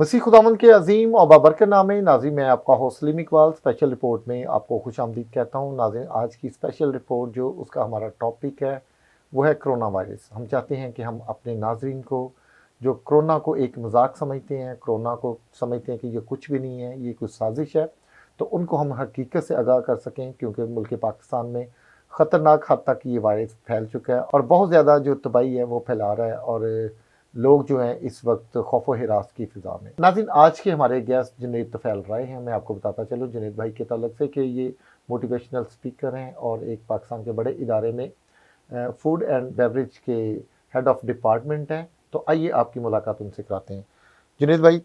मसीह खुदावंद के अजीम और बाबरकत नाम में नाज़रीन, मैं आपका host Salim Iqbal special report में आपको खुश आमदीद कहता हूँ। नाज़रीन, आज की स्पेशल रिपोर्ट जो उसका हमारा टॉपिक है वो है कोरोना वायरस। हम चाहते हैं कि हम अपने नाज़रीन को जो कोरोना को एक मजाक समझते हैं, कोरोना को समझते हैं कि ये कुछ भी नहीं है, ये कुछ साजिश है, तो उनको हम हकीकत से आगाह कर सकें, क्योंकि मुल्क पाकिस्तान में ख़तरनाक हद तक ये वायरस फैल चुका है और बहुत ज़्यादा जो तबाही है वो फैला रहा है और लोग जो हैं इस वक्त खौफ व हिरास की फ़िज़ा में। नाज़रीन, आज के हमारे गेस्ट जुनैद तफ़ैल राय हैं। मैं आपको बताता चलूँ जुनैद भाई के ताल्लुक से कि ये मोटिवेशनल स्पीकर हैं और एक पाकिस्तान के बड़े इदारे में फूड एंड बेवरेज के हेड ऑफ डिपार्टमेंट हैं। तो आइए आपकी मुलाकात उनसे कराते हैं। जुनैद भाई,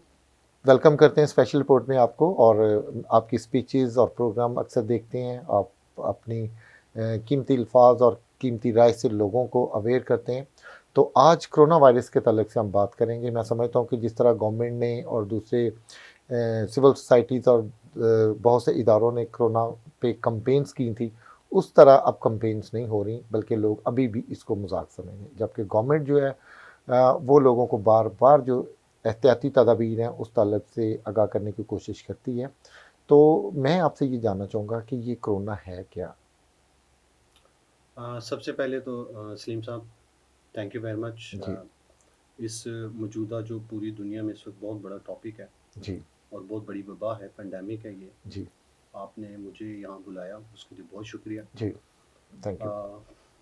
वेलकम करते हैं स्पेशल रिपोर्ट में आपको। और आपकी स्पीचेस और प्रोग्राम अक्सर देखते हैं, आप अपनी कीमती अल्फाज और कीमती राय से लोगों को अवेयर करते हैं। तो आज कोरोना वायरस के ताल्लुक से हम बात करेंगे। मैं समझता हूँ कि जिस तरह गवर्नमेंट ने और दूसरे सिविल सोसाइटीज़ और बहुत से इदारों ने कोरोना पे कंपेन्स की थी, उस तरह अब कंपेन्स नहीं हो रही, बल्कि लोग अभी भी इसको मजाक समझेंगे। जबकि गवर्नमेंट जो है वो लोगों को बार बार जो एहतियाती तदाबीर हैं उस ताल्लुक से आगाह करने की कोशिश करती है। तो मैं आपसे ये जानना चाहूँगा कि ये कोरोना है क्या? सबसे पहले तो सलीम साहब, थैंक यू वेरी मच। जी। इस मौजूदा जो पूरी दुनिया में इस वक्त बहुत बड़ा टॉपिक है जी। और बहुत बड़ी वबा है, पेंडेमिक है ये। जी। आपने मुझे यहाँ बुलाया, उसके लिए बहुत शुक्रिया। जी। Thank you. अ,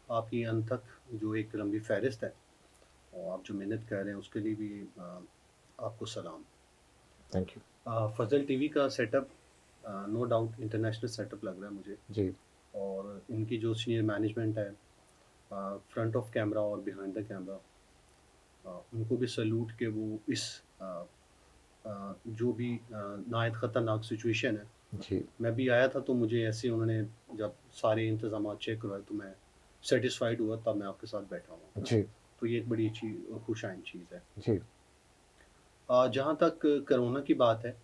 आपकी अनथक जो एक लंबी फहरिस्त है और आप जो मेहनत कर रहे हैं उसके लिए भी आपको सलाम। Thank you. फजल टीवी का setup no doubt international setup लग रहा है मुझे। जी। और इनकी जो सीनियर मैनेजमेंट है, फ्रंट ऑफ कैमरा और बिहाइंड द कैमरा, उनको भी सैल्यूट कि वो इस जो भी नायत ख़तरनाक सिचुएशन है। जी। मैं भी आया था तो मुझे ऐसे उन्होंने जब सारे इंतज़ामात चेक करवाए तो मैं सैटिस्फाइड हुआ, तब मैं आपके साथ बैठा हुआ। जी। तो ये एक बड़ी अच्छी और खुशाइंद चीज़ है। जी। जहाँ तक कोरोना की बात है,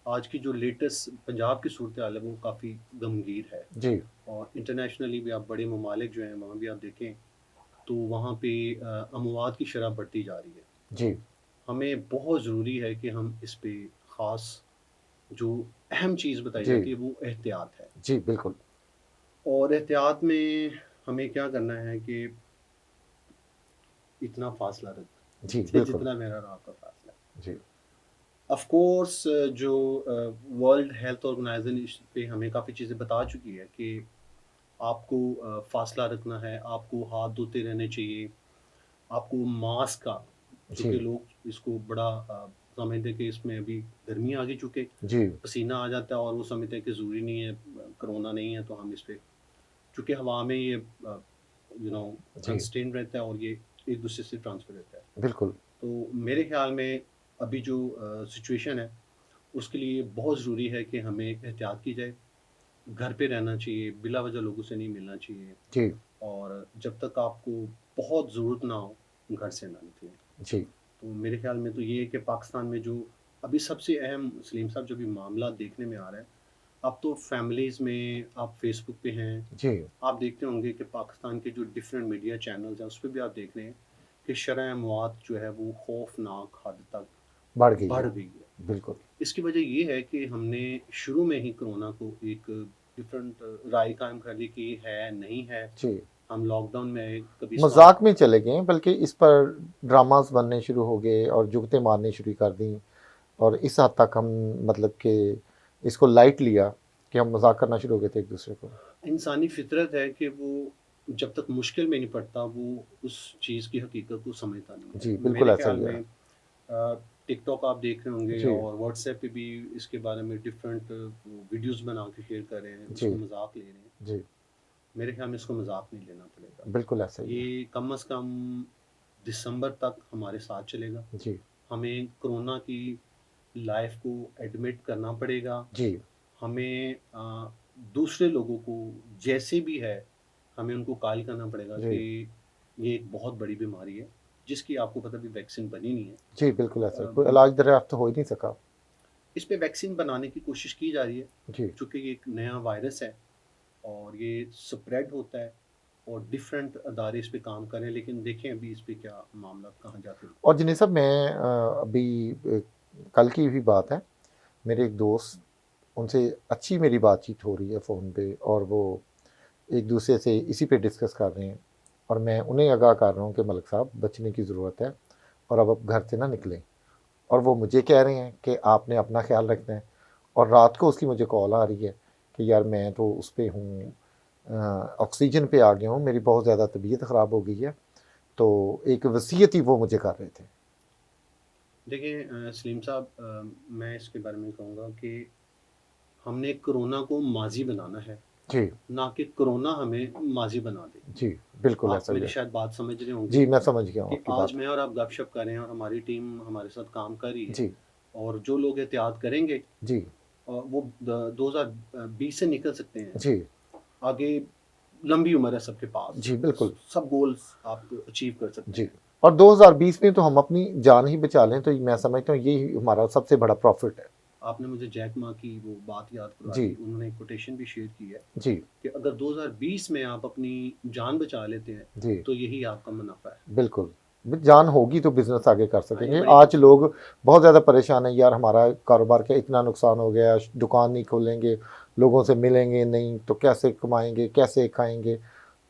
आज की जो लेटेस्ट पंजाब की सूरत-ए-हाल है वो काफ़ी गमगीन है। जी। और इंटरनेशनली भी आप बड़े ममालिक जो हैं वहाँ भी आप देखें तो वहाँ पे अमवात की शरह बढ़ती जा रही है। जी। हमें बहुत ज़रूरी है कि हम इस पे ख़ास जो अहम चीज़ बताई जी। जाती है वो एहतियात है। जी, बिल्कुल। और एहतियात में हमें क्या करना है कि इतना फ़ासला जी, रखना बिल्कुल। जितना मेरा और आपका फ़ासला है। जी। ऑफ़ कोर्स जो वर्ल्ड हेल्थ ऑर्गनाइज़ेशन इस पे हमें काफ़ी चीज़ें बता चुकी है कि आपको फ़ासला रखना है, आपको हाथ धोते रहने चाहिए, आपको मास्क का, चूँकि जी। लोग इसको बड़ा समझते हैं कि इसमें अभी गर्मी आ गई, चूँकि जी। पसीना आ जाता है और वो समझते हैं कि ज़रूरी नहीं है, कोरोना नहीं है तो हम इस पे, चूँकि हवा में ये जी, कंस्ट्रेंट रहता है और ये एक-दूसरे से ट्रांसफ़र रहता है। बिल्कुल। तो मेरे ख़्याल में अभी जो सिचुएशन है, उसके लिए बहुत ज़रूरी है कि हमें एहतियात की जाए, घर पे रहना चाहिए, बिला वजह लोगों से नहीं मिलना चाहिए जी। और जब तक आपको बहुत ज़रूरत ना हो, घर से ना निकलें। जी। तो मेरे ख़्याल में तो ये है कि पाकिस्तान में जो अभी सबसे अहम सलीम साहब जो भी मामला देखने में आ रहा है, अब तो फैमिलीज़ में आप फ़ेसबुक पे हैं, जी, आप देखते होंगे कि पाकिस्तान के जो डिफरेंट मीडिया चैनल्स हैं, उसपे भी आप देख रहे हैं कि शरह-ए-मौत जो है वो खौफ़नाक हद तक बढ़ गई बढ़ है। गई है। बिल्कुल। इसकी वजह ये है कि हमने शुरू में ही कोरोना को एक डिफरेंट राय कायम कर ली कि है, नहीं है। जी। हम लॉकडाउन में कभी स्टार्ट। मज़ाक में चले गए हैं, बल्कि इस पर ड्रामास बनने शुरू हो गए और जुगतें मारनी शुरू कर दी और इस हद तक हम मतलब कि इसको लाइट लिया कि हम मज़ाक करना शुरू हो गए थे एक-दूसरे को। इंसानी फितरत है कि वो जब तक मुश्किल में नहीं पड़ता, वो उस चीज़ की हकीकत को समझता नहीं है। जी, बिल्कुल मेरे ऐसा ख़्याल ही है। में टिकटॉक आप देख रहे होंगे जी। और व्हाट्सएप पे भी इसके बारे में डिफरेंट वीडियोज़ बना के शेयर कर रहे हैं, जी। इसको मज़ाक ले रहे हैं। जी, मेरे ख़्याल में इसको मज़ाक नहीं लेना पड़ेगा। बिल्कुल ऐसा ही है। ये कम से कम दिसंबर तक हमारे साथ चलेगा। जी। हमें कोरोना की लाइफ़ को एडमिट करना पड़ेगा। जी। हमें दूसरे लोगों को जैसे भी है, हमें उनको कायल करना पड़ेगा कि जी। ये एक बहुत बड़ी बीमारी है, जिसकी आपको पता, अभी वैक्सीन बनी नहीं है। जी, बिल्कुल ऐसा है। कोई अ, इलाज दरियाफ़्त हो ही नहीं सका। इस पे वैक्सीन बनाने की कोशिश की जा रही है, जी। चूँकि ये एक नया वायरस है और ये स्प्रेड होता है और डिफरेंट अदारे इस पे काम कर रहे हैं, लेकिन देखें अभी इस पे क्या मामला कहाँ जाके रुकते और हैं। जिन्हें सब मैं अभी कल की भी बात है, मेरे एक दोस्त, उनसे अच्छी मेरी बातचीत हो रही है फ़ोन पे, और वो एक दूसरे से इसी पे डिस्कस कर रहे हैं, और मैं उन्हें आगाह कर रहा हूँ कि मलिक साहब बचने की ज़रूरत है और अब आप घर से ना निकलें। और वो मुझे कह रहे हैं कि आपने अपना ख्याल रखना है, और रात को उसकी मुझे कॉल आ रही है कि यार मैं तो उस पे हूँ, ऑक्सीजन पे आ गया हूँ, मेरी बहुत ज़्यादा तबीयत ख़राब हो गई है। तो एक वसीयत ही वो मुझे कर रहे थे। देखिए सलीम साहब, मैं इसके बारे में कहूँगा कि हमने कोरोना को माज़ी बनाना है, जी, ना कि कोरोना हमें माज़ी बना दे। जी, बिल्कुल आप ऐसा ही मेरी है। शायद बात समझ रहे होंगे जी, मैं समझ गया हूँ कि आपकी आज बात। मैं और आप गपशप कर रहे हैं और हमारी टीम हमारे साथ काम कर रही है, जी, और जो लोग एहतियात करेंगे जी, वो 2020 से निकल सकते हैं। जी, आगे लंबी उम्र है सबके पास, जी, बिल्कुल। सब गोल्स आप अचीव कर सकते जी, हैं। और 2020 में तो हम अपनी जान ही बचा लें, तो मैं समझता हूँ यही हमारा सबसे बड़ा प्रॉफ़िट है। आपने मुझे जैक मा की वो बात याद करवा जी, दी, उन्होंने एक कोटेशन भी शेयर की है जी, कि अगर 2020 में आप अपनी जान बचा लेते हैं, जी, तो यही आपका मुनाफा है। बिल्कुल। जान होगी तो बिज़नेस आगे कर हाँ, ये सकेंगे। बड़ी आज खूबसूरत लोग बहुत ज़्यादा परेशान हैं, यार हमारा कारोबार का इतना नुकसान हो गया, दुकान नहीं खोलेंगे, लोगों से मिलेंगे नहीं, तो कैसे कमाएँगे, कैसे खाएँगे?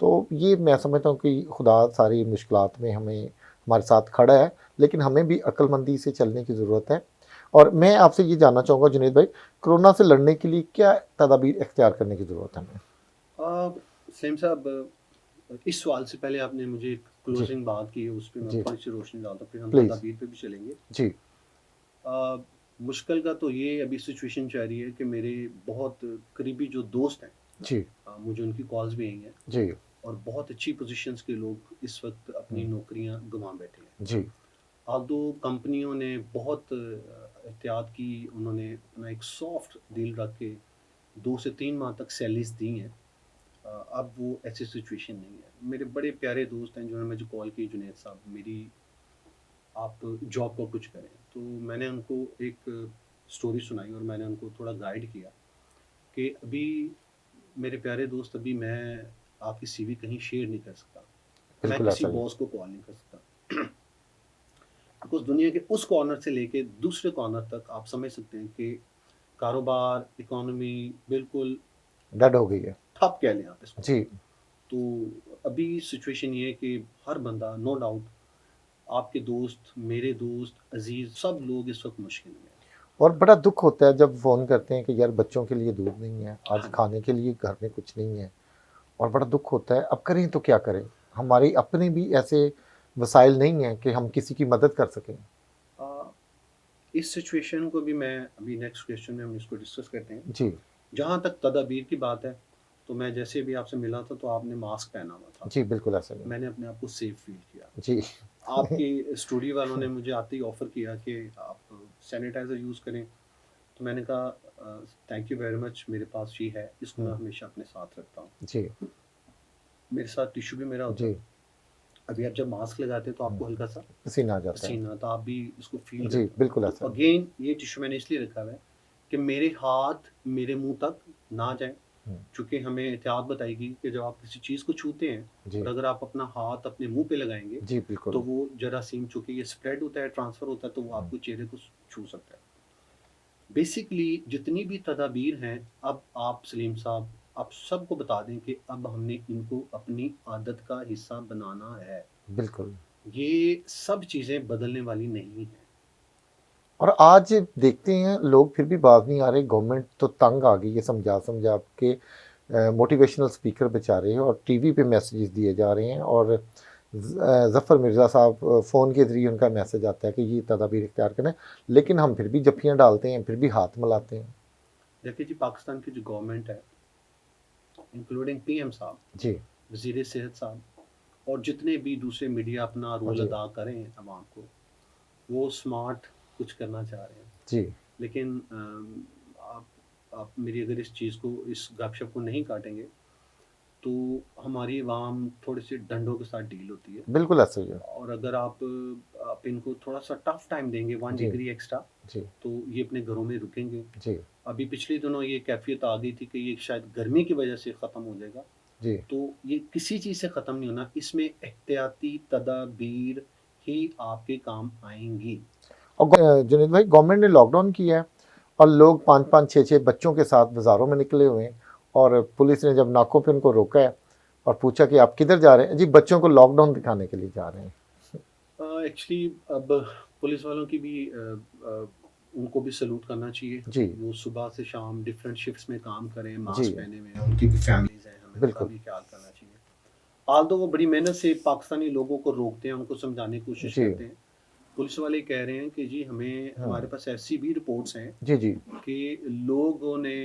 तो ये मैं समझता हूँ कि खुदा सारी मुश्किलात में हमें हमारे साथ खड़ा है, लेकिन हमें भी अक्लमंदी से चलने की ज़रूरत है। और मैं आपसे ये जानना चाहूँगा जुनैद भाई, कोरोना से लड़ने के लिए क्या तदाबीर इख्तियार करने की ज़रूरत है हमें? सलीम साहब, इस सवाल से पहले आपने मुझे एक जी, क्लोजिंग बात की है, उस पे मैं जी, थोड़ी सी रोशनी डालता हूँ, फिर हम प्लीज़। तदाबीर पे भी चलेंगे। जी, अ, मुश्किल का तो ये अभी सिचुएशन चल रही है कि मेरे बहुत करीबी जो दोस्त हैं, जी, मुझे उनकी कॉल्स भी आई हैं, जी, और बहुत अच्छी पोजीशंस के लोग इस वक्त अपनी हुँ, नौकरियां गंवा बैठे हैं। जी, आल्दो कंपनियों ने बहुत एहतियात की, उन्होंने अपना एक सॉफ्ट डील रख के 2 से 3 माह तक सैलरीज़ दी हैं। अब वो ऐसी सिचुएशन नहीं है। मेरे बड़े प्यारे दोस्त हैं जिन्होंने मुझे कॉल की, जुनैद साहब मेरी आप जॉब को कुछ करें। तो मैंने उनको एक स्टोरी सुनाई और मैंने उनको थोड़ा गाइड किया कि अभी मेरे प्यारे दोस्त, अभी मैं आपकी सीवी कहीं शेयर नहीं कर सकता। मैं बिल्कुल किसी ऐसा ही है। बॉस को कॉल नहीं कर सकता। बिकॉज़ दुनिया के उस कॉर्नर से लेके दूसरे कॉर्नर तक आप समझ सकते हैं कि कारोबार, इकोनॉमी बिल्कुल डेड हो गई है। ठप कह लें आप इसको। जी, तो अभी सिचुएशन ये है कि हर बंदा, नो डाउट, आपके दोस्त, मेरे दोस्त, अज़ीज़, सब लोग इस वक़्त मुश्किल में हैं। और बड़ा दुःख होता है जब फ़ोन करते हैं कि यार बच्चों के लिए दूध नहीं है, आज हाँ जी। खाने के लिए घर में कुछ नहीं है, और बड़ा दुःख होता है, अब करें तो क्या करें? हमारे अपने भी ऐसे वसाइल नहीं हैं कि हम किसी की मदद कर सकें। अ, इस सिचुएशन को भी मैं अभी नेक्स्ट क्वेश्चन में हम इसको डिस्कस करते हैं। जी, जहाँ तक तदाबीर की बात है, तो मैं जैसे भी आपसे मिला था तो आपने मास्क पहना हुआ था। जी, बिल्कुल ऐसा ही है। मैंने अपने आप को सेफ फ़ील किया। जी, आपके स्टूडियो वालों ने मुझे आते ही ऑफ़र किया कि आप सैनिटाइज़र यूज़ करें। तो मैंने कहा थैंक यू वेरी मच, मेरे पास ये है, इसको मैं हुँ, हमेशा अपने साथ रखता हूँ। जी, मेरे साथ टिश्यू भी मेरा होता है। जी, अभी आप जब मास्क लगाते हैं तो हुँ, आपको हल्का-सा पसीना आ जाता है। पसीना आता है, आप भी इसको फ़ील जी, करते होंगे। बिल्कुल तो ऐसा है। अगेन ये टिश्यू मैंने इसलिए रखा हुआ है कि मेरे हाथ मेरे मुँह तक ना जाएँ। हुँ, चूँकि हमें एहतियात बताई गई कि जब आप किसी चीज़ को छूते हैं और जी, अगर आप अपना हाथ अपने मुँह पे लगाएँगे, जी, तो बिल्कुल। वो जरासीम, चूँकि ये स्प्रेड होता है, ट्रांसफ़र होता है, तो वो हुँ, आपको चेहरे को छू सकता है। बेसिकली जितनी भी तदाबीर हैं, अब आप सलीम साहब, आप सबको बता दें कि अब हमने इनको अपनी आदत का हिस्सा बनाना है। बिल्कुल। ये सब चीज़ें बदलने वाली नहीं हैं। और आज देखते हैं लोग फिर भी बाज नहीं आ रहे, गवर्नमेंट तो तंग आ गई है समझा-समझा के, मोटिवेशनल स्पीकर बेचारे, और टीवी पे मैसेजेस दिए जा रहे हैं, और ज़फ़र मिर्ज़ा साहब फ़ोन के ज़रिए उनका मैसेज आता है कि ये तदाबीर इख्तियार करें, लेकिन हम फिर भी जफ्फियाँ डालते हैं, फिर भी हाथ मिलाते हैं। देखिए जी, पाकिस्तान की जो गवर्नमेंट है, इंक्लूडिंग पीएम साहब, जी, वज़ीर सेहत साहब, और जितने भी दूसरे मीडिया अपना रोल जी, अदा करें अवाम को, वो स्मार्ट कुछ करना चाह रहे हैं। जी, लेकिन आप आप मेरी अगर इस चीज़ को, इस गपशप को नहीं काटेंगे, तो हमारी अवाम थोड़े-से डंडों के साथ डील होती है। बिल्कुल ऐसा ही है। और अगर आप इनको थोड़ा-सा टफ टाइम देंगे, 1 जी, डिग्री एक्स्ट्रा, जी, तो ये अपने घरों में रुकेंगे। जी, अभी पिछले दिनों ये कैफ़ियत आ गई थी कि ये शायद गर्मी की वजह से ख़त्म हो जाएगा। जी। तो ये किसी चीज़ से ख़त्म नहीं होना, इसमें एहतियाती तदाबीर ही आपके काम आएँगी। और जुनेद भाई, गवर्नमेंट ने लॉकडाउन किया है और लोग 5-5, 6-6 बच्चों के साथ बाज़ारों में निकले हुए हैं, और पुलिस ने जब नाकों पे उनको रोका है और पूछा कि आप किधर जा रहे हैं, जी बच्चों को लॉकडाउन दिखाने के लिए जा रहे हैं। एक्चुअली अब पुलिस वालों की भी उनको भी सैल्यूट करना चाहिए। जी वो सुबह से शाम डिफरेंट शिफ्ट्स में काम करें, जी मास्क पहने हुए हैं, उनकी भी फैमिलीज़ हैं, हमें उनका बिल्कुल। भी ख्याल करना चाहिए। आल्दो वो बड़ी मेहनत से पाकिस्तानी लोगों को रोकते हैं, उनको समझाने की कोशिश जी। करते हैं। पुलिस वाले कह रहे हैं कि जी हमें हमारे हाँ। पास ऐसी भी रिपोर्ट्स हैं जी जी कि लोगों ने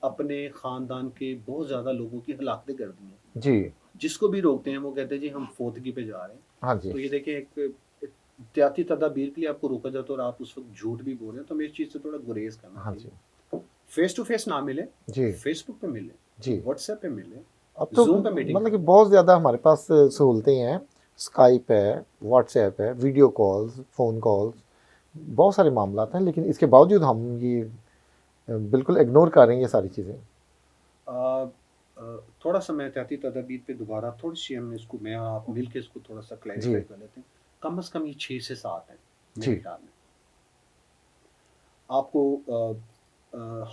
अपने ख़ानदान के बहुत ज़्यादा लोगों की हलाकतें कर दी हैं। जी। जिसको भी रोकते हैं वो कहते हैं जी हम फौतगी पे जा रहे हैं। हाँ जी। तो ये देखिए एक एहतियाती तदाबीर के लिए आपको रोका जाता है और आप उस वक़्त झूठ भी बोल रहे हैं, तो हमें इस चीज़ से थोड़ा गुरेज़ करना हाँ चाहिए। जी। फेस टू फेस ना मिले, जी फेसबुक पे मिले, जी। व्हाट्सएप पे मिले, अब तो ज़ूम पे मीटिंग मतलब कि करें। बहुत ज़्यादा हमारे पास सहूलतें हैं। स्काइप है, व्हाट्सएप है, वीडियो कॉल्स, फ़ोन कॉल्स, बहुत सारे मामलात हैं, लेकिन इसके बावजूद हम ये बिल्कुल इग्नोर कर रहे हैं ये सारी चीज़ें। अ थोड़ा सा मैं एहतियाती तदाबीर पे दोबारा थोड़ी-सी हमने इसको मैं और आप मिल के इसको थोड़ा-सा जी क्लैरिफ़ाई कर लेते हैं। कम से कम ये 6 से 7 हैं, मेरे जी ख़्याल में। आपको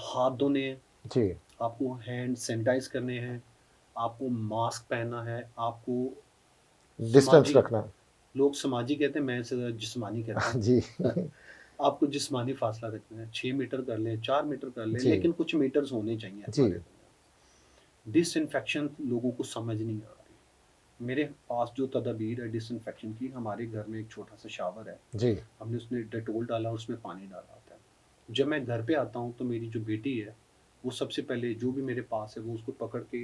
हाथ धोने हैं, जी। आपको हैंड सैनिटाइज़ करने हैं, आपको मास्क पहनना है, आपको डिस्टेंस समाजी रखना। लोग समाजी कहते हैं, मैं इसे ज़रा जिस्मानी कहता हूँ। जी आपको जिस्मानी फ़ासला रखना है, 6 मीटर कर लें, 4 मीटर कर लें, जी लेकिन कुछ मीटर्स होने चाहिए जी हमारे दरमियान। डिसइन्फेक्शन लोगों को समझ नहीं आ रही। मेरे पास जो तदाबीर है डिसइन्फेक्शन की, हमारे घर में एक छोटा-सा शावर है, जी हमने उसमें डेटॉल डाला, उसमें पानी डाला होता है। जब मैं घर पे आता हूँ, तो मेरी जो बेटी है, वो सबसे पहले जो भी मेरे पास है, वो उसको पकड़ के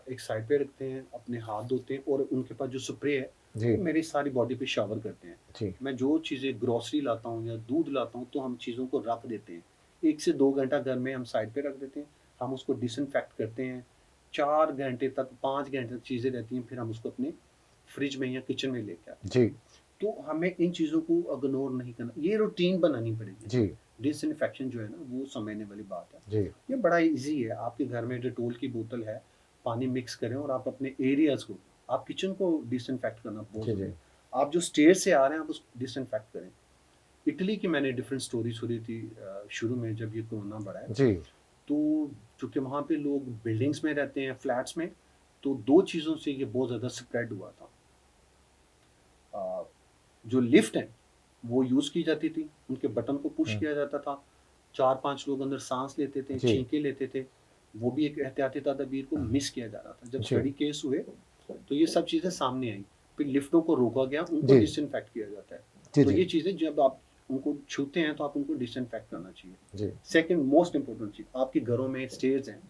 एक साइड पे रखते हैं, अपने हाथ धोते हैं और उनके पास जो स्प्रे है, जी वो मेरी सारी बॉडी पे शावर करते हैं। जी मैं जो चीज़ें ग्रोसरी लाता हूँ या दूध लाता हूँ, तो हम चीज़ों को रख देते हैं। 1 से 2 घंटा घर में हम साइड पे रख देते हैं, हम उसको डिसइन्फेक्ट करते हैं। 4 घंटे तक, 5 घंटे तक चीज़ें रहती हैं, फिर हम उसको अपने फ्रिज में या किचन में लेके आते हैं। जी तो हमें इन चीज़ों को इग्नोर नहीं करना, ये रूटीन बनानी पड़ेगी जी हमें। डिसइन्फेक्शन जो है ना, वो समझने वाली बात है। जी ये बड़ा ईज़ी है, आपके घर में डेटॉल की बोतल है, पानी मिक्स करें और आप अपने एरियाज़ को, आप किचन को डिसइन्फेक्ट करना बहुत जी ज़रूरी जी है। आप जो स्टेयर्स से आ रहे हैं, आप उसको डिसइन्फेक्ट करें। इटली की मैंने डिफरेंट स्टोरी सुनी थी शुरू में जब ये कोरोना बढ़ा है, जी तो चूँकि वहाँ पे लोग बिल्डिंग्स में रहते हैं, फ्लैट्स में, तो 2 चीज़ों से ये बहुत ज़्यादा स्प्रेड हुआ था। अ, जो लिफ्ट है, वो यूज़ की जाती थी, उनके बटन को पुश हम्म, किया जाता था, 4-5 लोग अंदर साँस लेते थे, जी छींके लेते थे, वो भी एक एहतियाती तदाबीर को मिस किया जा रहा था। जब जी स्टडी केस हुए, तो ये सब चीज़ें सामने आईं, फिर लिफ्टों को रोका गया, उनको जी डिसइन्फेक्ट किया जाता है। जी तो जी ये चीज़ें जब आप उनको छूते हैं, तो आप उनको डिसइन्फेक्ट करना चाहिए। जी सेकंड मोस्ट इम्पोर्टेंट चीज़, आपके घरों में स्टेयर्स हैं,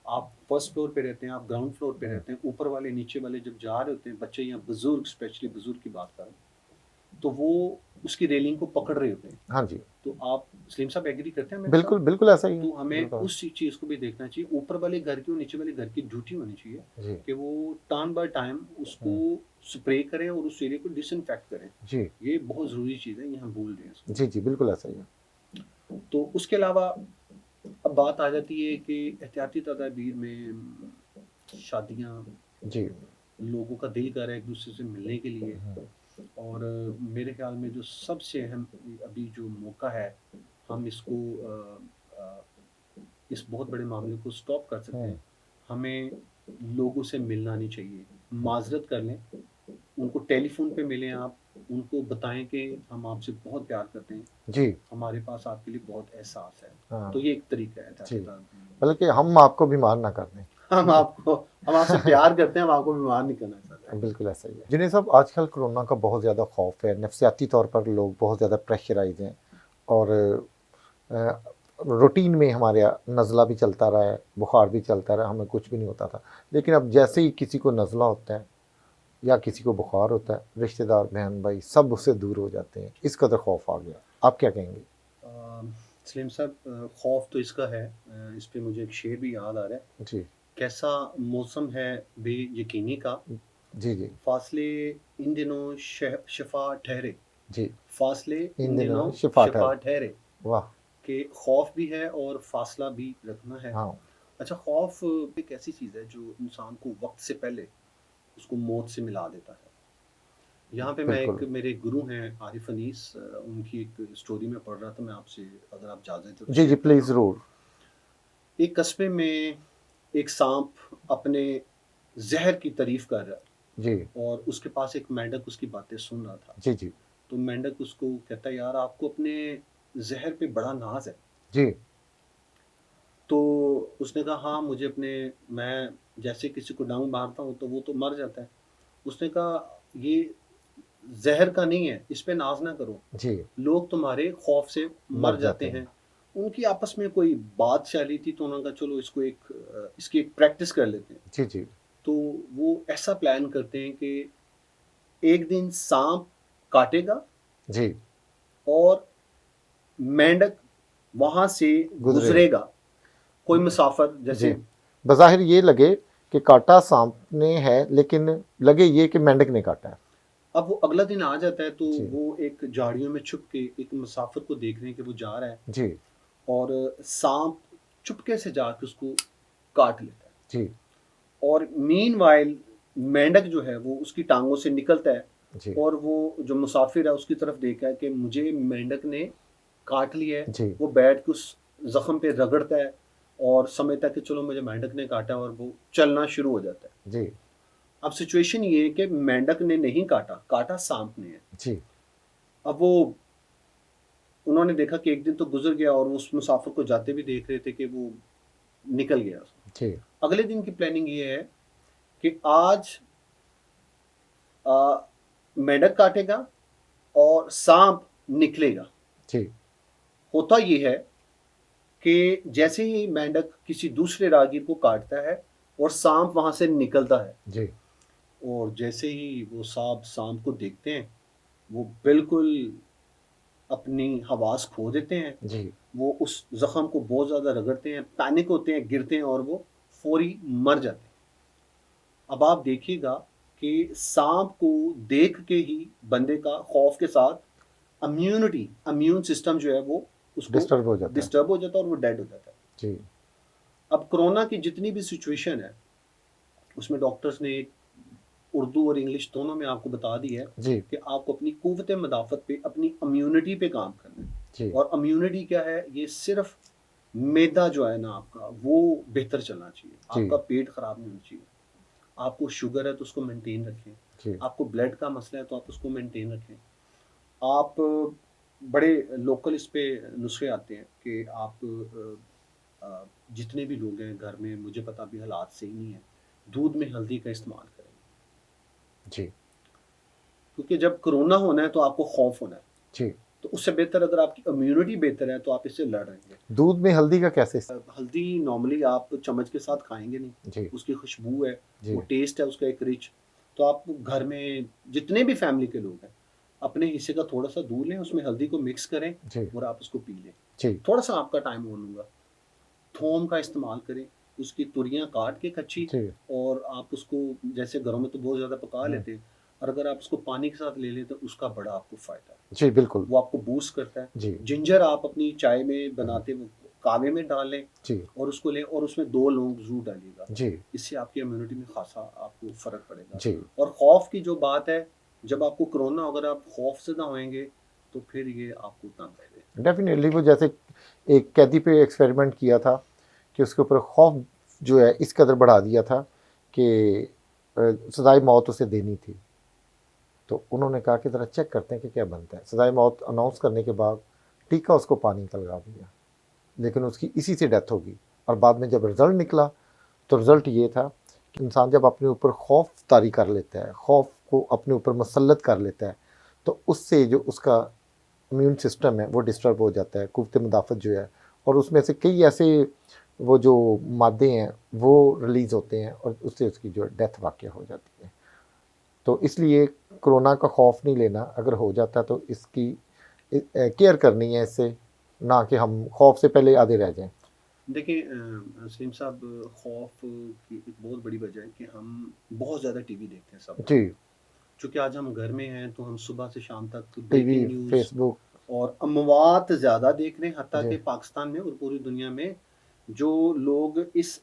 आप फर्स्ट फ्लोर पे रहते हैं, आप ग्राउंड फ्लोर पे हम्म, रहते हैं, ऊपर वाले, नीचे वाले जब जा रहे होते हैं, बच्चे या बुज़ुर्ग, स्पेशली बुज़ुर्ग की बात कर रहा हूँ, तो वो उसकी रेलिंग को पकड़ रहे होते हैं। हाँ जी तो आप सलीम साहब एग्री करते हैं मेरे साथ? बिल्कुल बिल्कुल ऐसा ही है। तो हमें बिल्कुल। उस चीज़ को भी देखना चाहिए। ऊपर वाले घर की और नीचे वाले घर की ड्यूटी होनी चाहिए जी कि वो टाइम बाय टाइम उसको हम्म, स्प्रे करें और उस एरिया को डिसइन्फेक्ट करें। जी ये बहुत ज़रूरी चीज़ है, ये हम भूल रहे हैं इसको। जी जी बिल्कुल ऐसा ही है। तो उसके अलावा अब बात आ जाती है कि एहतियाती तदाबीर में शादियाँ, जी लोगों का दिल कर रहा है एक-दूसरे से मिलने के लिए, हम्म, और मेरे ख़्याल में जो सबसे अहम अभी जो मौका है, हम इसको इस बहुत बड़े मामले को स्टॉप कर सकते हम्म, हैं। हमें लोगों से मिलना नहीं चाहिए, माज़रत कर लें, उनको टेलीफ़ोन पे मिलें आप, उनको बताएँ कि हम आपसे बहुत प्यार करते हैं, जी हमारे पास आपके लिए बहुत एहसास है। तो हाँ ये एक तरीका है जी, एहतियाती तदाबीर। बल्कि हम आपको बीमार ना कर दें। हम आपको हम आपसे प्यार करते हैं, हम आपको बीमार नहीं करना चाहते हैं। बिल्कुल ऐसा ही है। जिन्हें साहब, आजकल कोरोना का बहुत ज़्यादा खौफ है, नफसियाती तौर पर लोग बहुत ज़्यादा प्रेशराइज हैं, और रूटीन में हमारे यहाँ नज़ला भी चलता रहा है, बुखार भी चलता रहा, हमें कुछ भी नहीं होता था। लेकिन अब जैसे ही किसी को नज़ला होता है या किसी को बुखार होता है, रिश्तेदार, बहन भाई सब उससे दूर हो जाते हैं। इस कदर खौफ आ गया। आप क्या कहेंगे? सलीम साहब, खौफ तो इसका है, इस पे मुझे एक शेर भी याद आ रहा है। जी कैसा मौसम है बेयकीनी का, जी जी फासले इन दिनों शिफा ठहरे, जी। फासले इन इन दिनों दिनों शिफा शिफा ठहर। ठहरे, वाह। कि खौफ भी है और फासला भी रखना है। हाँ अच्छा, खौफ एक ऐसी चीज़ है जो इंसान को वक्त से पहले उसको मौत से मिला देता है, यहाँ पे मैं एक बिल्कुल। मेरे गुरु हैं आरिफ अनीस, उनकी एक स्टोरी में पढ़ रहा था, मैं आपसे अगर आप इजाज़त दें तो जी, जी, शेयर प्लीज़ करता हूँ। ज़रूर। एक कस्बे में एक साँप अपने ज़हर की तारीफ़ कर रहा जी, है और उसके पास एक मेंढक उसकी बातें सुन रहा था। जी, जी, तो मेंढक उसको कहता है, यार आपको अपने ज़हर पे बड़ा नाज़ है। जी, तो उसने कहा, हाँ, मुझे अपने मैं जैसे किसी को डंक मारता हूँ तो वो तो मर जाता है। उसने कहा, ये ज़हर का नहीं है, इस पे नाज़ ना करो। जी, लोग तुम्हारे खौफ से मर मर जाते जाते हैं। हैं। उनकी आपस में कोई बात चल रही थी तो उन्होंने कहा, चलो इसको इसकी एक प्रैक्टिस कर लेते हैं। जी, जी, तो वो ऐसा प्लान करते हैं कि एक दिन साँप काटेगा जी, और मेंढक वहाँ से गुज़रेगा। गुज़रेगा। कोई मुसाफ़िर जी, जैसे। बज़ाहिर ये लगे कि काटा साँप ने है, लेकिन लगे ये कि मेंढक ने काटा है। अब वो अगला दिन आ जाता है तो जी, वो एक झाड़ियों में छुप के एक मुसाफ़िर को देख रहे हैं कि वो जा रहा है जी, और साँप चुपके से जाके उसको काट लेता है। जी, और मीनवाइल मेंढक जो है वो उसकी टांगों से निकलता है जी, और वो जो मुसाफिर है उसकी तरफ देखा है कि मुझे मेंढक ने काट लिया है। जी, वो बैठ के उस जख्म पे रगड़ता है और समझता है कि चलो मुझे मेंढक ने काटा, और वो चलना शुरू हो जाता है। जी, अब सिचुएशन ये है कि मेंढक ने नहीं काटा, काटा सांप ने है। जी, अब वो उन्होंने देखा कि एक दिन तो गुजर गया और वो उस मुसाफिर को जाते भी देख रहे थे कि वो निकल गया। जी, अगले दिन की प्लानिंग ये है कि आज मेंढक काटेगा और सांप निकलेगा। जी, होता ये है कि जैसे ही मेंढक किसी दूसरे राहगीर को काटता है और सांप वहां से निकलता है, जी, और जैसे ही वो सांप को देखते हैं, वो बिल्कुल अपनी हवास खो देते हैं। जी, वो उस जख्म को बहुत ज्यादा रगड़ते हैं, पैनिक होते हैं, गिरते हैं और वो फौरी मर जाते हैं। अब आप देखिएगा कि सांप को देख के ही बंदे का खौफ के साथ इम्यून सिस्टम जो है वो उसको डिस्टर्ब हो जाता है। डिस्टर्ब हो जाता है और वो डेड हो जाता है। जी, अब कोरोना की जितनी भी सिचुएशन है उसमें डॉक्टर्स ने उर्दू और इंग्लिश दोनों में आपको बता दी है जी, कि आपको अपनी कुव्वत मदाफ़त पे, अपनी इम्यूनिटी पे काम करना है। जी, और इम्यूनिटी क्या है? ये सिर्फ मैदा जो है ना आपका, वो बेहतर चलना चाहिए। जी, आपका पेट खराब नहीं होना चाहिए। आपको शुगर है तो उसको मेंटेन रखें। जी, आपको ब्लड का मसला है तो आप उसको मेंटेन रखें। आप बड़े लोकल इस पे नुस्खे आते हैं कि आप जितने भी लोग हैं घर में, मुझे पता अभी हालात सही नहीं है, दूध में हल्दी का इस्तेमाल करें। जी, क्योंकि जब कोरोना होना है तो आपको खौफ होना है। जी। तो उससे बेहतर अगर आपकी इम्यूनिटी बेहतर है तो आप इससे लड़ रहे हैं। दूध में हल्दी का कैसे हल्दी नॉर्मली आप चम्मच के साथ खाएंगे नहीं। जी, उसकी खुशबू है, जी, वो टेस्ट है उसका एक रिच। तो आप घर में जितने भी फैमिली के लोग हैं, अपने हिस्से का थोड़ा सा दूध लें, उसमें हल्दी को मिक्स करें जी, और आप उसको पी लें। जी, थोड़ा सा आपका टाइम और लूँगा। थोम का इस्तेमाल करें, उसकी तुरियाँ काट के कच्ची, जी, और आप उसको, जैसे घरों में तो बहुत ज़्यादा पका हुँ, लेते हैं, और अगर आप उसको पानी के साथ ले लें तो उसका बड़ा आपको फ़ायदा है। जी, बिल्कुल। वो आपको बूस्ट करता है। जी, जिंजर आप अपनी चाय में हुँ, बनाते हुए कहवे में डाल लें जी, और उसको लें और उसमें 2 लौंग ज़रूर डालिएगा। जी, इससे आपकी इम्यूनिटी में ख़ासा आपको फ़र्क पड़ेगा। जी। और खौफ़ की जो बात है, जब आपको कोरोना हो, अगर आप खौफ़ज़दा होएँगे तो फिर ये आपको तंग करेगा। डेफ़िनेटली वो जैसे एक कैदी पे एक्सपेरिमेंट किया था कि उसके ऊपर खौफ जो है इस कदर बढ़ा दिया था कि सज़ाए मौत उसे देनी थी। तो उन्होंने कहा कि ज़रा चेक करते हैं कि क्या बनता है। सज़ाए मौत अनाउंस करने के बाद टीका उसको पानी का लगा दिया, लेकिन उसकी इसी से डेथ हो गई। और बाद में जब रिज़ल्ट निकला तो रिज़ल्ट ये था कि इंसान जब अपने ऊपर खौफ तारी कर लेता है, खौफ को अपने ऊपर मुसल्लत कर लेता है, तो उससे जो उसका इम्यून सिस्टम है वो डिस्टर्ब हो जाता है, कुव्वत मुदाफ़त जो है, और उसमें से कई ऐसे वो जो मादे हैं वो रिलीज़ होते हैं और उससे उसकी जो डेथ वाक़या हो जाती है। तो इसलिए कोरोना का खौफ नहीं लेना, अगर हो जाता है तो इसकी केयर करनी है इससे, ना कि हम खौफ से पहले आधे रह जाएं। देखिए सलीम साहब, खौफ की एक बहुत बड़ी वजह है कि हम बहुत ज़्यादा टीवी देखते हैं सब लोग। जी, चूँकि आज हम घर में हैं तो हम सुबह से शाम तक टीवी, ब्रेकिंग न्यूज़ फेसबुक। और अमवात ज़्यादा देख रहे हैं। हत्ता जी, कि पाकिस्तान में और पूरी दुनिया में जो लोग इस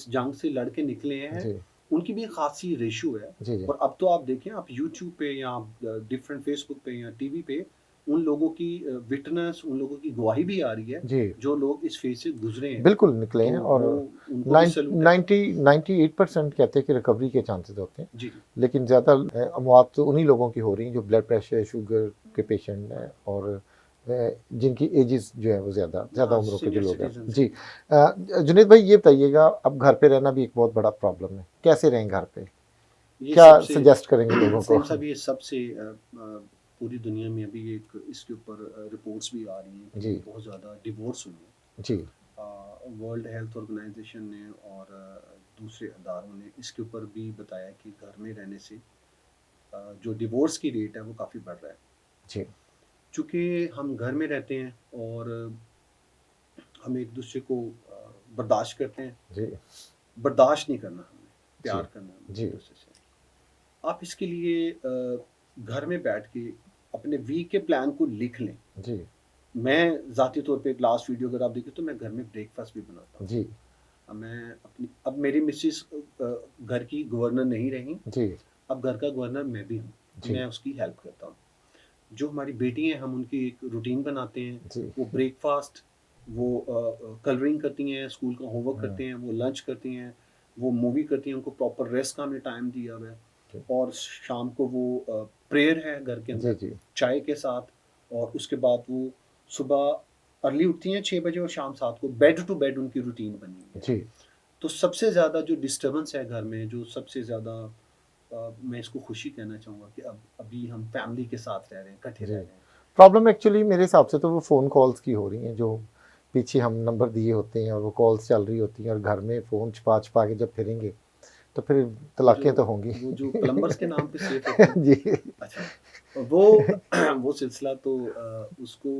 जंग से लड़ के निकले हैं, जी, उनकी भी खासी रेशियो है। जी जी और अब तो आप देखें, आप यूट्यूब पे या डिफरेंट फेसबुक पे या टीवी पे उन लोगों की विटनेस, उन लोगों की गवाही भी आ रही है जी जो लोग इस फेज से गुजरे हैं। बिल्कुल निकले तो हैं। और वो उनको भी सैल्यूट है। 98% कहते हैं कि रिकवरी के चांसेस होते हैं, जी जी। लेकिन ज़्यादा अमवात तो उन्हीं लोगों की हो रही हैं जो ब्लड प्रेशर शुगर के पेशेंट हैं और जिनकी एजेस जो है वो ज़्यादा हाँ, उम्रों के जो सीनियर लोग हैं। सिटीजन जी हैं। जुनेद भाई ये बताइएगा, अब घर पे रहना भी एक बहुत बड़ा प्रॉब्लम है, कैसे रहें घर पे, ये क्या सबसे सजेस्ट करेंगे लोगों को? सलीम साहब, ये सबसे पूरी दुनिया में अभी एक इसके ऊपर रिपोर्ट्स भी आ रही हैं कि जी बहुत ज़्यादा डिवोर्स हुए जी हैं। वर्ल्ड हेल्थ ऑर्गेनाइजेशन ने और दूसरे अदारों ने इसके ऊपर भी बताया कि घर में रहने से जो डिवोर्स की रेट है वो काफ़ी बढ़ रहा है। जी चूँकि हम घर में रहते हैं और हम एक दूसरे को बर्दाश्त करते हैं। जी बर्दाश्त नहीं करना हमने, जी प्यार करना है हमने जी एक दूसरे से। आप इसके लिए घर में बैठ के अपने वीक के प्लान को लिख लें। जी मैं ज़ाती तौर पे एक लास्ट वीडियो अगर आप देखें तो मैं घर में ब्रेकफ़ास्ट भी बनाता हूँ। जी मैं अपनी अब मेरी मिसेज़ घर की गवर्नर नहीं रहीं, जी अब घर का गवर्नर मैं भी हूँ, जी मैं उसकी हेल्प करता हूँ। जो हमारी बेटी हैं हम उनकी एक रूटीन बनाते हैं, जी वो ब्रेकफ़ास्ट, वो कलरिंग करती हैं, स्कूल का होमवर्क हाँ, करती हैं, वो लंच करती हैं, वो मूवी करती हैं, उनको प्रॉपर रेस्ट का हमने टाइम दिया हुआ है। जी और शाम को वो प्रेयर है घर के जी अंदर जी चाय के साथ। और उसके बाद वो सुबह अर्ली उठती हैं 6 बजे और शाम 7 को बेड टू बेड उनकी रूटीन बनी हुई है। जी तो सबसे ज़्यादा जो डिस्टर्बेंस है घर में, जो सबसे ज़्यादा मैं इसको खुशी कहना चाहूँगा कि अब अभी हम फैमिली के साथ रह रहे हैं, इकट्ठे रह जी रहे हैं। प्रॉब्लम एक्चुअली मेरे हिसाब से तो वो फ़ोन कॉल्स की हो रही हैं, जो पीछे हम नंबर दिए होते हैं और वो कॉल्स चल रही होती हैं और घर में फ़ोन छुपा छुपा के जब फिरेंगे तो फिर वो जो तलाक़ें तो होंगी। वो जो प्लम्बर्स के नाम पे सेफ होते हैं। जी अच्छा, वो वो सिलसिला तो उसको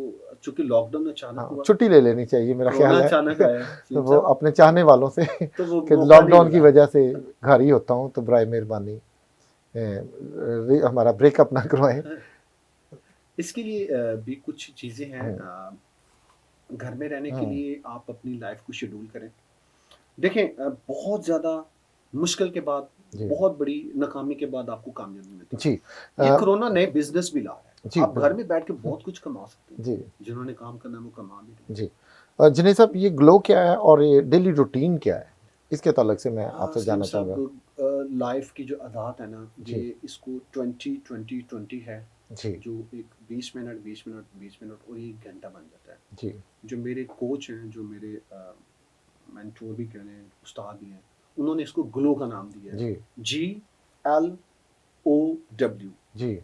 चूँकि लॉकडाउन अचानक हाँ, हुआ, छुट्टी ले लेनी चाहिए मेरा कोरोना ख़्याल अचानक है। आया तो सलीम वो साहब, अपने चाहने वालों से तो वो कि मौका नहीं लॉकडाउन की मिला। वजह से घर ही होता हूँ तो बराए मेहरबानी हमारा ब्रेकअप ना करवाएं। हाँ, इसके लिए भी कुछ चीज़ें हैं। हम्म, घर में रहने के हम्म, लिए आप अपनी लाइफ़ को शेड्यूल करें। देखें, बहुत ज़्यादा मुश्किल के बाद, जी बहुत बड़ी नाकामी के बाद आपको कामयाबी मिलती है। जी ये अ, कोरोना नए बिज़नेस भी ला रहा है। जी आप घर बिल्कुल में बैठ के बहुत कुछ कमा सकते हैं। जी जिन्होंने काम करना है वो कमा भी रहे हैं। जी जिनेश साहब ये ग्लो क्या है और ये डेली रूटीन क्या है, इसके ताल्लुक से मैं आपसे सलीम जानना चाहूँगा। साहब, लाइफ की जो आदत है ना, ये जी इसको 20-20-20 है। जी जो एक 20 मिनट 20 मिनट 20 मिनट और ये 1 घंटा बन जाता है। जी जो मेरे कोच हैं, जो मेरे मेंटोर भी कह लें, उस्ताद भी हैं, उन्होंने इसको ग्लो का नाम दिया है। जी GLOW। जी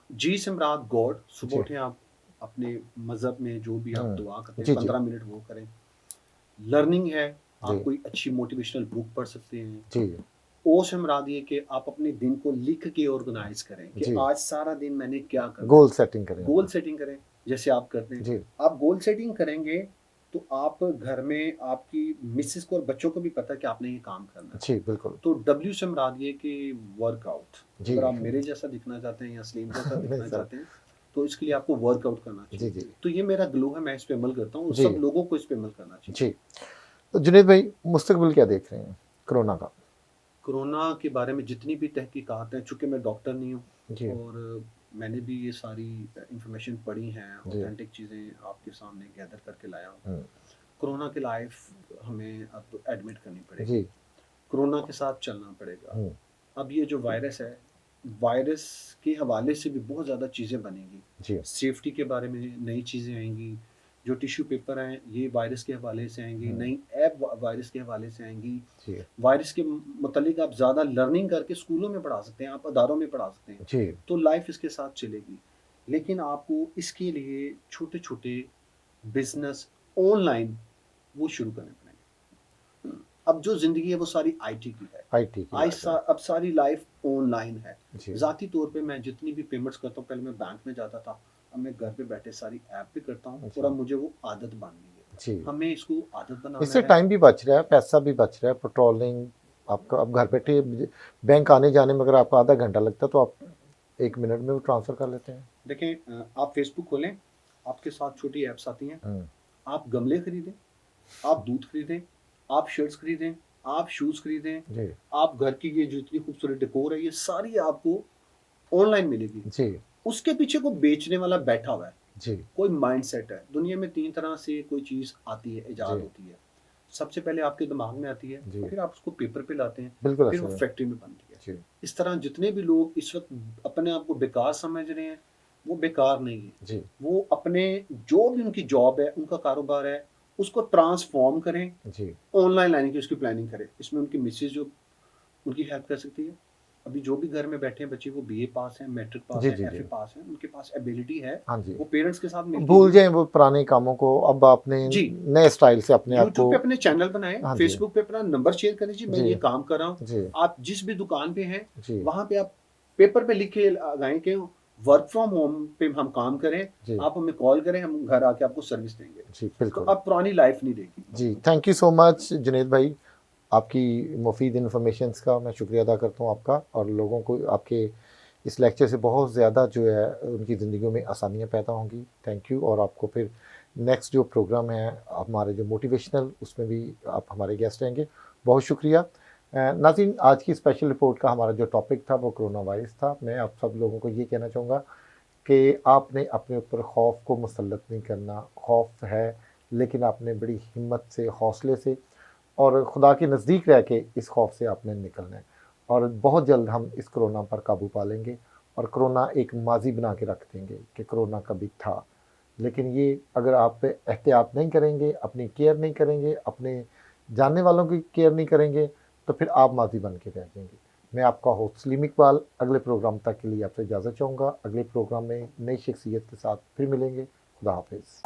जी से मुराद गॉड। सुबह जी उठें आप, अपने मज़हब में जो भी आप दुआ करते हैं जी जी 15 मिनट वो करें। लर्निंग है, जी आप कोई अच्छी मोटिवेशनल बुक पढ़ सकते हैं। जी ओ से मुराद ये कि आप अपने दिन को लिख के ऑर्गेनाइज करें कि जी आज सारा दिन मैंने क्या करना है। गोल सेटिंग करें गोल अपना। सेटिंग करें, जैसे आप करते हैं। जी आप गोल सेटिंग करेंगे तो आप घर में आपकी मिसेस को और बच्चों को भी पता है कि आपने ये काम करना है। जी बिल्कुल तो डब्ल्यू से मुराद ये कि वर्कआउट। जी अगर आप मेरे जैसा दिखना चाहते हैं या स्लिम जैसा नहीं दिखना सर चाहते हैं, तो इसके लिए आपको वर्कआउट करना जी चाहिए। जी तो ये मेरा ग्लो है, मैं इस पे अमल करता हूँ और जी सब लोगों को इस पे अमल करना चाहिए। जी तो जुनेद भाई मुस्तकबिल क्या देख रहे हैं कोरोना का? कोरोना के बारे में जितनी भी तहकीकात हैं, चूँकि मैं डॉक्टर नहीं हूँ जी और मैंने भी ये सारी इंफॉर्मेशन पढ़ी हैं, जी ऑथेंटिक चीज़ें आपके सामने गैदर करके लाया हूँ। हम्म, कोरोना की लाइफ हमें अब एडमिट करनी पड़ेगी, जी कोरोना के साथ चलना पड़ेगा। हम्म, अब ये जो वायरस है, वायरस के हवाले से भी बहुत ज़्यादा चीज़ें बनेंगी। जी सेफ्टी के बारे में नई चीज़ें आएँगी। जो टिश्यू पेपर हैं, ये वायरस के हवाले से आएँगी। हम्म, नई ऐप वायरस के हवाले से आएँगी। जी वायरस के मुतालिक आप ज़्यादा लर्निंग करके स्कूलों में पढ़ा सकते हैं, आप अदारों में पढ़ा सकते हैं। जी तो लाइफ इसके साथ चलेगी। लेकिन आपको इसके लिए छोटे-छोटे बिज़नेस ऑनलाइन वो शुरू करने पड़ेंगे। अब जो ज़िंदगी है वो सारी आईटी की है। आईटी की लाइफ है। अब सारी लाइफ ऑनलाइन है। जी ज़ाती तौर पे मैं जितनी भी पेमेंट्स करता हूँ, पहले मैं बैंक में जाता था, अब मैं घर पे बैठे सारी ऐप पे करता हूँ और जी अब मुझे वो आदत बन गई है। जी हमें इसको आदत बनाना इससे है। टाइम भी बच रहा है, पैसा भी बच रहा है, पेट्रोलिंग आपका अब घर बैठे बैंक आने जाने में अगर आपको आधा घंटा लगता है तो आप 1 मिनट में वो ट्रांसफ़र कर लेते हैं। देखें, आप फेसबुक खोलें, आपके साथ छोटी ऐप्स आती हैं। हम्म, आप गमले खरीदें, आप दूध खरीदें, आप शर्ट्स खरीदें, आप शूज़ खरीदें, जी आप घर की ये जो इतनी खूबसूरत डेकोर है, ये सारी आपको ऑनलाइन मिलेगी। जी उसके पीछे कोई बेचने वाला बैठा हुआ है, जी कोई माइंडसेट है। दुनिया में 3 तरह से कोई चीज़ आती है, जी इजाद होती है। सबसे पहले आपके दिमाग में आती है, जी फिर आप उसको पेपर पे लाते हैं, बिल्कुल फिर ऐसा वो है। फैक्ट्री में बनती है। जी इस तरह जितने भी लोग इस वक़्त अपने आप को बेकार समझ रहे हैं, वो बेकार नहीं है। जी वो अपने जो भी उनकी जॉब है, उनका कारोबार है, उसको ट्रांसफ़ॉर्म करें, जी ऑनलाइन लाने की उसकी प्लानिंग करें। इसमें उनकी मिसेज़ जो उनकी हेल्प कर सकती है। अभी जो भी घर में बैठे हैं बच्चे, वो बीए पास हैं, मैट्रिक पास जी हैं, जी जी एफए पास हैं, उनके पास एबिलिटी है, हाँ जी, वो पेरेंट्स के साथ मिलके भूल जाएं वो पुराने कामों को, अब अपने जी, नए स्टाइल से अपने आप यूट्यूब को। पे अपने चैनल बनाएँ, हाँ जी फेसबुक पे अपना नंबर शेयर करें, जी मैं जी ये काम कर रहा हूँ। जी आप जिस भी दुकान पे हैं, जी वहाँ पे आप पेपर पे लिख के लगाएँ कि वर्क फ्रॉम होम पे हम काम करें, जी आप हमें कॉल करें, हम घर आके आपको सर्विस देंगे। जी तो बिल्कुल। अब पुरानी लाइफ़ नहीं रहेगी। जी thank you so much Junaid भाई, आपकी मुफीद इन्फॉर्मेशंस का मैं शुक्रिया अदा करता हूँ आपका, और लोगों को आपके इस लेक्चर से बहुत ज़्यादा जो है उनकी ज़िंदगियों में आसानियाँ पैदा होंगी। थैंक यू, और आपको फिर नेक्स्ट जो प्रोग्राम है हमारे जो मोटिवेशनल, उसमें भी आप हमारे गेस्ट रहेंगे। बहुत शुक्रिया। नाज़रीन, आज की स्पेशल रिपोर्ट का हमारा जो टॉपिक था वो कोरोना वायरस था। मैं आप सब लोगों को ये कहना चाहूँगा कि आपने अपने ऊपर खौफ को मुसल्लत नहीं करना। खौफ है, लेकिन आपने बड़ी हिम्मत से, हौसले से और खुदा के नज़दीक रह के इस खौफ से आपने निकलना है, और बहुत जल्द हम इस कोरोना पर काबू पा लेंगे, और कोरोना एक माजी बना के रख देंगे कि कोरोना कभी था। लेकिन ये अगर आप एहतियात नहीं करेंगे, अपनी केयर नहीं करेंगे, अपने जानने वालों की केयर नहीं करेंगे, तो फिर आप माजी बन के रह जाएंगे। मैं आपका होस्ट सलीम इकबाल अगले प्रोग्राम तक के लिए आपसे इजाज़त चाहूँगा। अगले प्रोग्राम में नई शख्सियत के साथ फिर मिलेंगे। खुदा हाफिज़।